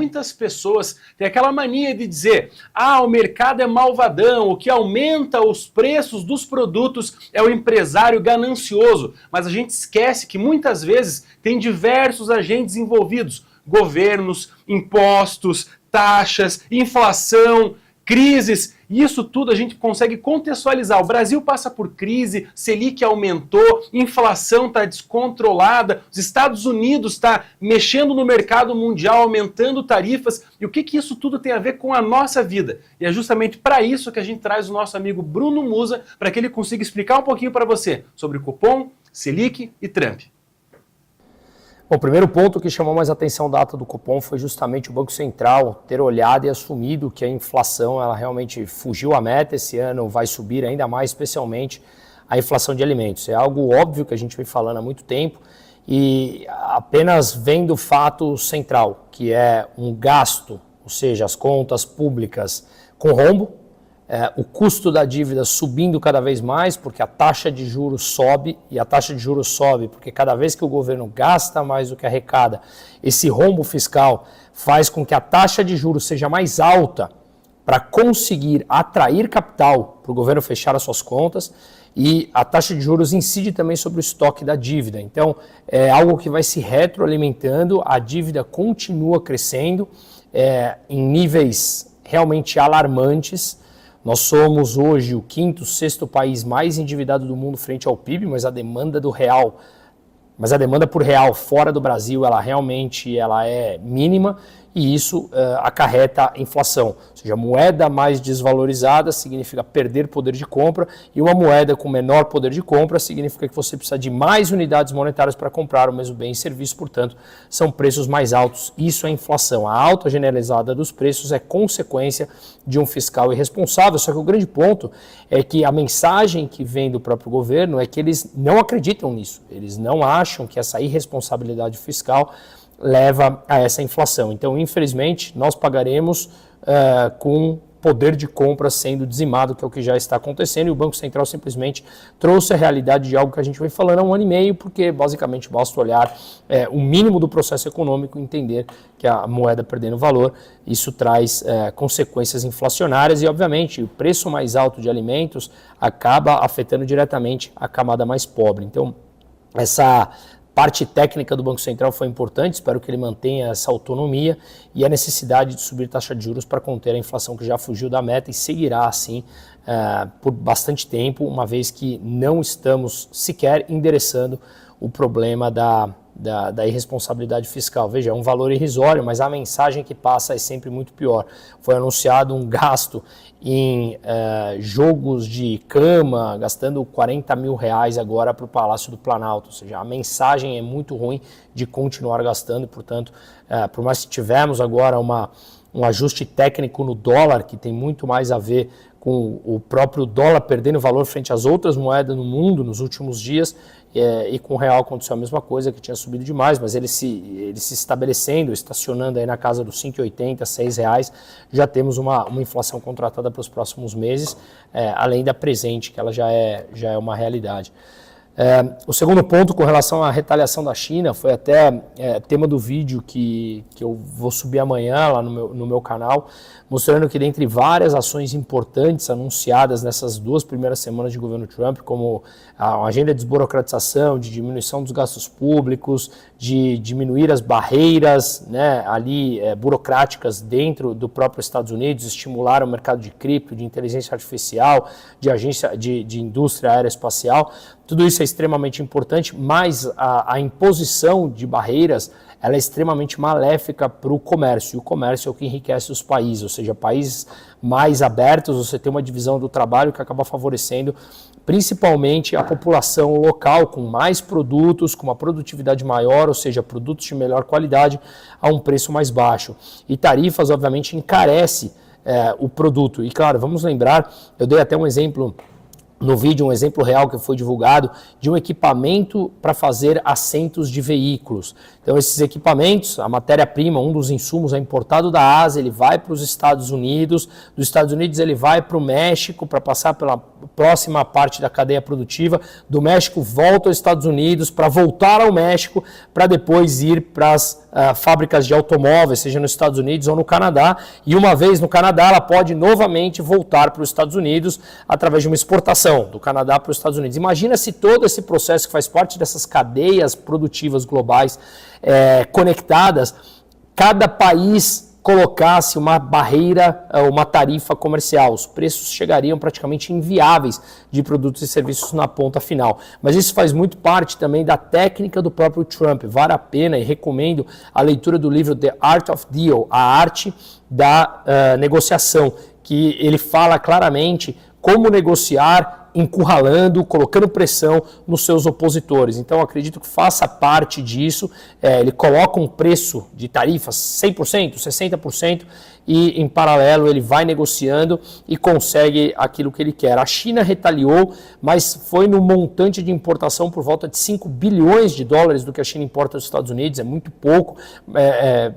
muitas pessoas têm aquela mania de dizer: ah, o mercado é malvadão, o que aumenta os preços dos produtos é o empresário ganancioso. Mas a gente esquece que muitas vezes tem diversos agentes envolvidos: governos, impostos, taxas, inflação, crises. Isso tudo a gente consegue contextualizar. O Brasil passa por crise, Selic aumentou, inflação está descontrolada, os Estados Unidos está mexendo no mercado mundial, aumentando tarifas. E o que isso tudo tem a ver com a nossa vida? E é justamente para isso que a gente traz o nosso amigo Bruno Musa, para que ele consiga explicar um pouquinho para você sobre Copom, Selic e Trump. Bom, o primeiro ponto que chamou mais atenção da ata do Copom foi justamente o Banco Central ter olhado e assumido que a inflação ela realmente fugiu à meta. Esse ano vai subir ainda mais, especialmente a inflação de alimentos. É algo óbvio que a gente vem falando há muito tempo e apenas vendo o fato central, que é um gasto, ou seja, as contas públicas com rombo, o custo da dívida subindo cada vez mais, porque a taxa de juros sobe, e a taxa de juros sobe porque cada vez que o governo gasta mais do que arrecada, esse rombo fiscal faz com que a taxa de juros seja mais alta para conseguir atrair capital para o governo fechar as suas contas, e a taxa de juros incide também sobre o estoque da dívida. Então, é algo que vai se retroalimentando, a dívida continua crescendo em níveis realmente alarmantes. Nós somos hoje o quinto, sexto país mais endividado do mundo frente ao PIB, mas a demanda por real fora do Brasil, ela realmente é mínima, e isso acarreta inflação. Ou seja, moeda mais desvalorizada significa perder poder de compra, e uma moeda com menor poder de compra significa que você precisa de mais unidades monetárias para comprar o mesmo bem e serviço, portanto, são preços mais altos. Isso é inflação. A alta generalizada dos preços é consequência de um fiscal irresponsável, só que o grande ponto é que a mensagem que vem do próprio governo é que eles não acreditam nisso, eles não acham que essa irresponsabilidade fiscal leva a essa inflação. Então, infelizmente, nós pagaremos com poder de compra sendo dizimado, que é o que já está acontecendo, e o Banco Central simplesmente trouxe a realidade de algo que a gente vem falando há um ano e meio, porque basicamente basta olhar o mínimo do processo econômico e entender que a moeda perdendo valor, isso traz consequências inflacionárias, e obviamente o preço mais alto de alimentos acaba afetando diretamente a camada mais pobre. Então, essa parte técnica do Banco Central foi importante, espero que ele mantenha essa autonomia, e a necessidade de subir taxa de juros para conter a inflação que já fugiu da meta e seguirá assim por bastante tempo, uma vez que não estamos sequer endereçando o problema da irresponsabilidade fiscal. Veja, é um valor irrisório, mas a mensagem que passa é sempre muito pior. Foi anunciado um gasto em jogos de cama, gastando R$40 mil agora para o Palácio do Planalto. Ou seja, a mensagem é muito ruim de continuar gastando, e, portanto, por mais que tivermos agora um ajuste técnico no dólar, que tem muito mais a ver com o próprio dólar perdendo valor frente às outras moedas no mundo nos últimos dias, e com o real aconteceu a mesma coisa, que tinha subido demais, mas ele se estabelecendo, estacionando aí na casa dos R$5,80, R$6, já temos uma inflação contratada para os próximos meses, além da presente, que ela já é uma realidade. O segundo ponto, com relação à retaliação da China, foi até tema do vídeo que eu vou subir amanhã lá no meu canal, mostrando que dentre várias ações importantes anunciadas nessas 2 primeiras semanas de governo Trump, como a agenda de desburocratização, de diminuição dos gastos públicos, de diminuir as barreiras burocráticas dentro do próprio Estados Unidos, estimular o mercado de cripto, de inteligência artificial, de indústria aeroespacial, tudo isso é extremamente importante, mas a imposição de barreiras ela é extremamente maléfica para o comércio, e o comércio é o que enriquece os países, ou seja, países mais abertos, você tem uma divisão do trabalho que acaba favorecendo principalmente a população local, com mais produtos, com uma produtividade maior, ou seja, produtos de melhor qualidade a um preço mais baixo. E tarifas, obviamente, encarece o produto. E claro, vamos lembrar, eu dei até um exemplo no vídeo, um exemplo real que foi divulgado de um equipamento para fazer assentos de veículos. Então esses equipamentos, a matéria-prima, um dos insumos é importado da Ásia, ele vai para os Estados Unidos, dos Estados Unidos ele vai para o México para passar pela próxima parte da cadeia produtiva, do México volta aos Estados Unidos para voltar ao México para depois ir para as fábricas de automóveis, seja nos Estados Unidos ou no Canadá, e uma vez no Canadá ela pode novamente voltar para os Estados Unidos através de uma exportação do Canadá para os Estados Unidos. Imagina se todo esse processo que faz parte dessas cadeias produtivas globais conectadas, cada país colocasse uma barreira, uma tarifa comercial. Os preços chegariam praticamente inviáveis de produtos e serviços na ponta final. Mas isso faz muito parte também da técnica do próprio Trump. Vale a pena e recomendo a leitura do livro The Art of Deal, a arte da negociação, que ele fala claramente como negociar encurralando, colocando pressão nos seus opositores. Então, acredito que faça parte disso. Ele coloca um preço de tarifas 100%, 60%, e em paralelo ele vai negociando e consegue aquilo que ele quer. A China retaliou, mas foi no montante de importação por volta de 5 bilhões de dólares do que a China importa dos Estados Unidos, é muito pouco,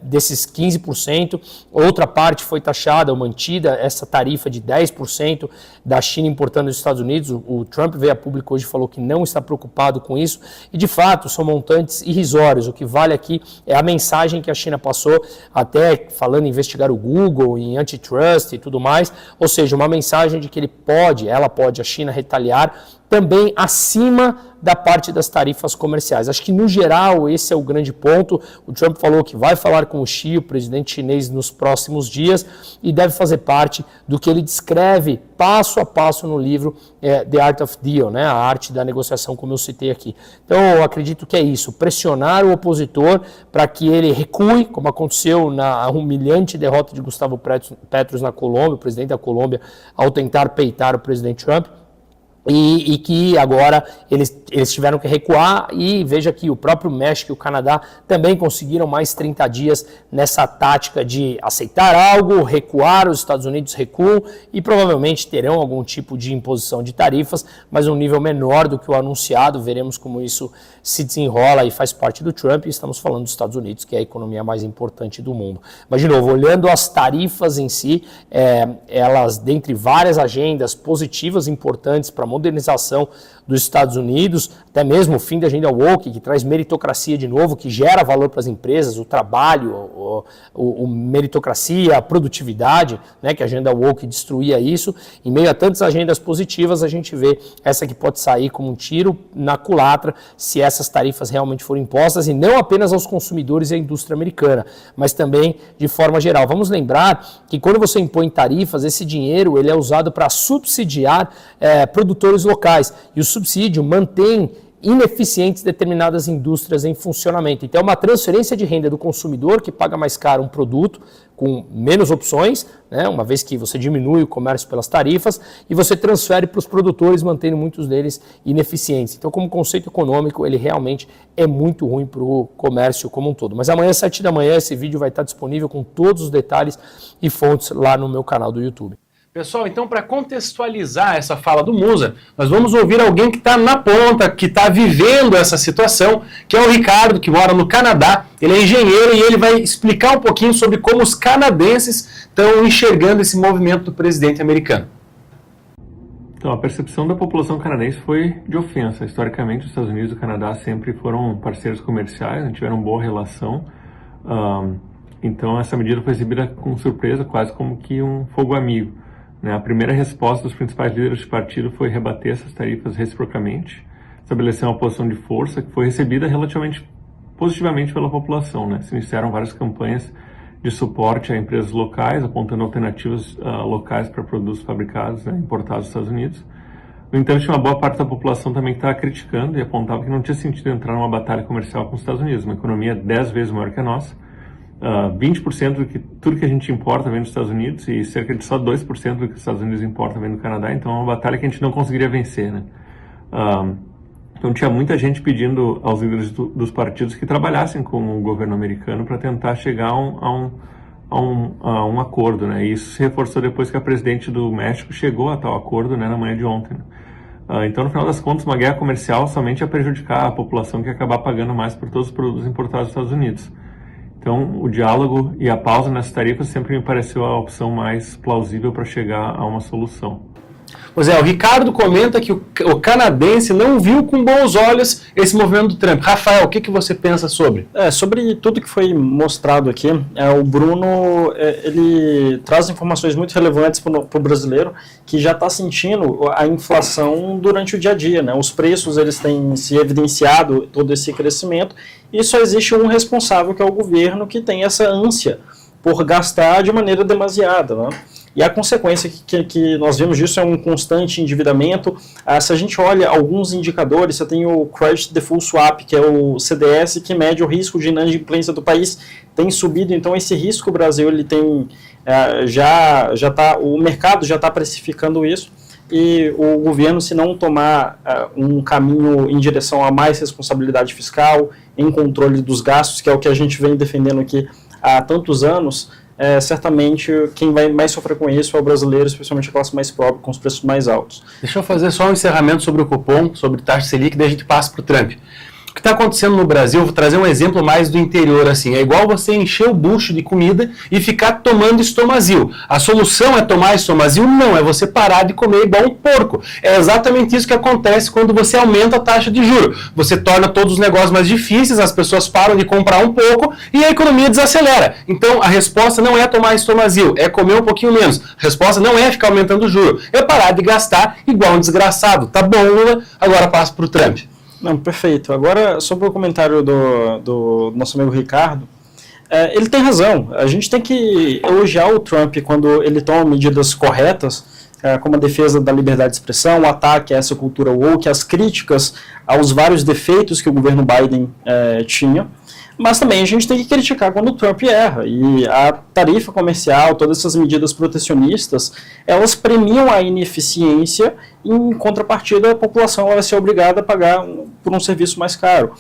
desses 15%. Outra parte foi taxada ou mantida, essa tarifa de 10% da China importando dos Estados Unidos. O Trump veio a público hoje e falou que não está preocupado com isso, e de fato são montantes irrisórios. O que vale aqui é a mensagem que a China passou, até falando em investigar o Google, em antitrust e tudo mais, ou seja, uma mensagem de que ela pode, a China, retaliar também acima da parte das tarifas comerciais. Acho que, no geral, esse é o grande ponto. O Trump falou que vai falar com o Xi, o presidente chinês, nos próximos dias, e deve fazer parte do que ele descreve passo a passo no livro The Art of Deal, né? A arte da negociação, como eu citei aqui. Então, eu acredito que é isso, pressionar o opositor para que ele recue, como aconteceu na humilhante derrota de Gustavo Petro na Colômbia, o presidente da Colômbia, ao tentar peitar o presidente Trump. E que agora eles tiveram que recuar, e veja que o próprio México e o Canadá também conseguiram mais 30 dias nessa tática de aceitar algo, recuar, os Estados Unidos recuam e provavelmente terão algum tipo de imposição de tarifas, mas um nível menor do que o anunciado. Veremos como isso se desenrola e faz parte do Trump, e estamos falando dos Estados Unidos, que é a economia mais importante do mundo. Mas, de novo, olhando as tarifas em si, elas, dentre várias agendas positivas importantes para a modernização dos Estados Unidos, até mesmo o fim da agenda woke, que traz meritocracia de novo, que gera valor para as empresas, o trabalho, meritocracia, a produtividade, né, que a agenda woke destruía isso. Em meio a tantas agendas positivas, a gente vê essa que pode sair como um tiro na culatra se essas tarifas realmente forem impostas, e não apenas aos consumidores e à indústria americana, mas também de forma geral. Vamos lembrar que quando você impõe tarifas, esse dinheiro ele é usado para subsidiar produtores locais, e o subsídio mantém ineficientes determinadas indústrias em funcionamento. Então, é uma transferência de renda do consumidor, que paga mais caro um produto com menos opções, né, uma vez que você diminui o comércio pelas tarifas, e você transfere para os produtores, mantendo muitos deles ineficientes. Então, como conceito econômico, ele realmente é muito ruim para o comércio como um todo. Mas amanhã, às 7 da manhã, esse vídeo vai estar disponível com todos os detalhes e fontes lá no meu canal do YouTube. Pessoal, então, para contextualizar essa fala do Musa, nós vamos ouvir alguém que está na ponta, que está vivendo essa situação, que é o Ricardo, que mora no Canadá. Ele é engenheiro e ele vai explicar um pouquinho sobre como os canadenses estão enxergando esse movimento do presidente americano. Então, a percepção da população canadense foi de ofensa. Historicamente, os Estados Unidos e o Canadá sempre foram parceiros comerciais, não tiveram boa relação. Então, essa medida foi exibida com surpresa, quase como que um fogo amigo. A primeira resposta dos principais líderes de partido foi rebater essas tarifas reciprocamente, estabelecer uma posição de força que foi recebida relativamente positivamente pela população. Se iniciaram várias campanhas de suporte a empresas locais, apontando alternativas locais para produtos fabricados, importados dos Estados Unidos. No entanto, tinha uma boa parte da população também que estava criticando e apontava que não tinha sentido entrar numa batalha comercial com os Estados Unidos, uma economia 10 vezes maior que a nossa. 20% de tudo que a gente importa vem dos Estados Unidos, e cerca de só 2% do que os Estados Unidos importam vem do Canadá. Então é uma batalha que a gente não conseguiria vencer, Então tinha muita gente pedindo aos líderes dos partidos que trabalhassem com o governo americano para tentar chegar a um acordo, E isso se reforçou depois que a presidente do México chegou a tal acordo, na manhã de ontem. Então, no final das contas, uma guerra comercial somente ia prejudicar a população, que ia acabar pagando mais por todos os produtos importados dos Estados Unidos. Então, o diálogo e a pausa nessas tarifas sempre me pareceu a opção mais plausível para chegar a uma solução. Pois é, o Ricardo comenta que o canadense não viu com bons olhos esse movimento do Trump. Rafael, o que você pensa sobre? Sobre tudo que foi mostrado aqui, o Bruno ele traz informações muito relevantes para o brasileiro que já está sentindo a inflação durante o dia a dia, né? Os preços eles têm se evidenciado todo esse crescimento e só existe um responsável, que é o governo, que tem essa ânsia por gastar de maneira demasiada, né? E a consequência que nós vemos disso é um constante endividamento. Se a gente olha alguns indicadores, você tem o Credit Default Swap, que é o CDS, que mede o risco de inadimplência do país, tem subido. Então esse risco o Brasil ele tem, o mercado já está precificando isso, e o governo, se não tomar um caminho em direção a mais responsabilidade fiscal, em controle dos gastos, que é o que a gente vem defendendo aqui há tantos anos, certamente quem vai mais sofrer com isso é o brasileiro, especialmente a classe mais pobre, com os preços mais altos. Deixa eu fazer só um encerramento sobre o cupom, sobre taxa Selic, daí a gente passa para o Trump. O que está acontecendo no Brasil, vou trazer um exemplo mais do interior, assim, é igual você encher o bucho de comida e ficar tomando Estomazil. A solução é tomar Estomazil? Não, é você parar de comer igual um porco. É exatamente isso que acontece quando você aumenta a taxa de juros. Você torna todos os negócios mais difíceis, as pessoas param de comprar um pouco e a economia desacelera. Então a resposta não é tomar Estomazil, é comer um pouquinho menos. A resposta não é ficar aumentando o juro, é parar de gastar igual um desgraçado. Tá bom, Lula? Agora passo para o Trump. Não, perfeito. Agora, sobre o comentário do nosso amigo Ricardo, ele tem razão. A gente tem que elogiar o Trump quando ele toma medidas corretas, como a defesa da liberdade de expressão, o ataque a essa cultura woke, as críticas aos vários defeitos que o governo Biden tinha. Mas também a gente tem que criticar quando o Trump erra. E a tarifa comercial, todas essas medidas protecionistas, elas premiam a ineficiência e, em contrapartida, a população vai ser obrigada a pagar por um serviço mais caro.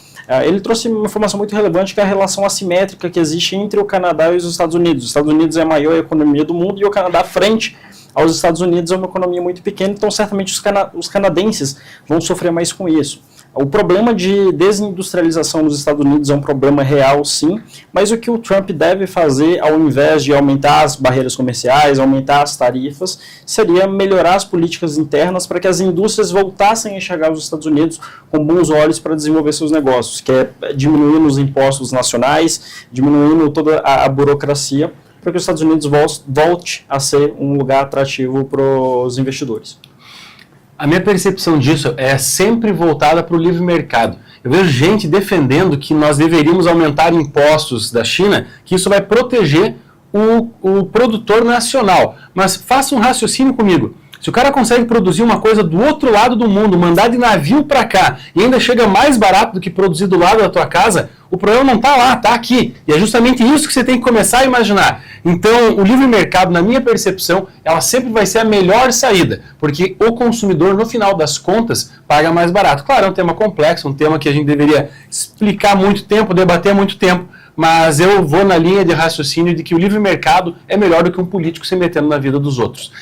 Ele trouxe uma informação muito relevante, que é a relação assimétrica que existe entre o Canadá e os Estados Unidos. Os Estados Unidos é a maior economia do mundo e o Canadá, frente aos Estados Unidos, é uma economia muito pequena, então certamente os canadenses vão sofrer mais com isso. O problema de desindustrialização nos Estados Unidos é um problema real, sim, mas o que o Trump deve fazer, ao invés de aumentar as barreiras comerciais, aumentar as tarifas, seria melhorar as políticas internas para que as indústrias voltassem a enxergar os Estados Unidos com bons olhos para desenvolver seus negócios, que é diminuindo os impostos nacionais, diminuindo toda a burocracia, para que os Estados Unidos volte a ser um lugar atrativo para os investidores. A minha percepção disso é sempre voltada para o livre mercado. Eu vejo gente defendendo que nós deveríamos aumentar impostos da China, que isso vai proteger o produtor nacional. Mas faça um raciocínio comigo. Se o cara consegue produzir uma coisa do outro lado do mundo, mandar de navio para cá, e ainda chega mais barato do que produzir do lado da tua casa, o problema não está lá, está aqui. E é justamente isso que você tem que começar a imaginar. Então, o livre mercado, na minha percepção, ela sempre vai ser a melhor saída, porque o consumidor, no final das contas, paga mais barato. Claro, é um tema complexo, um tema que a gente deveria explicar há muito tempo, debater há muito tempo, mas eu vou na linha de raciocínio de que o livre mercado é melhor do que um político se metendo na vida dos outros.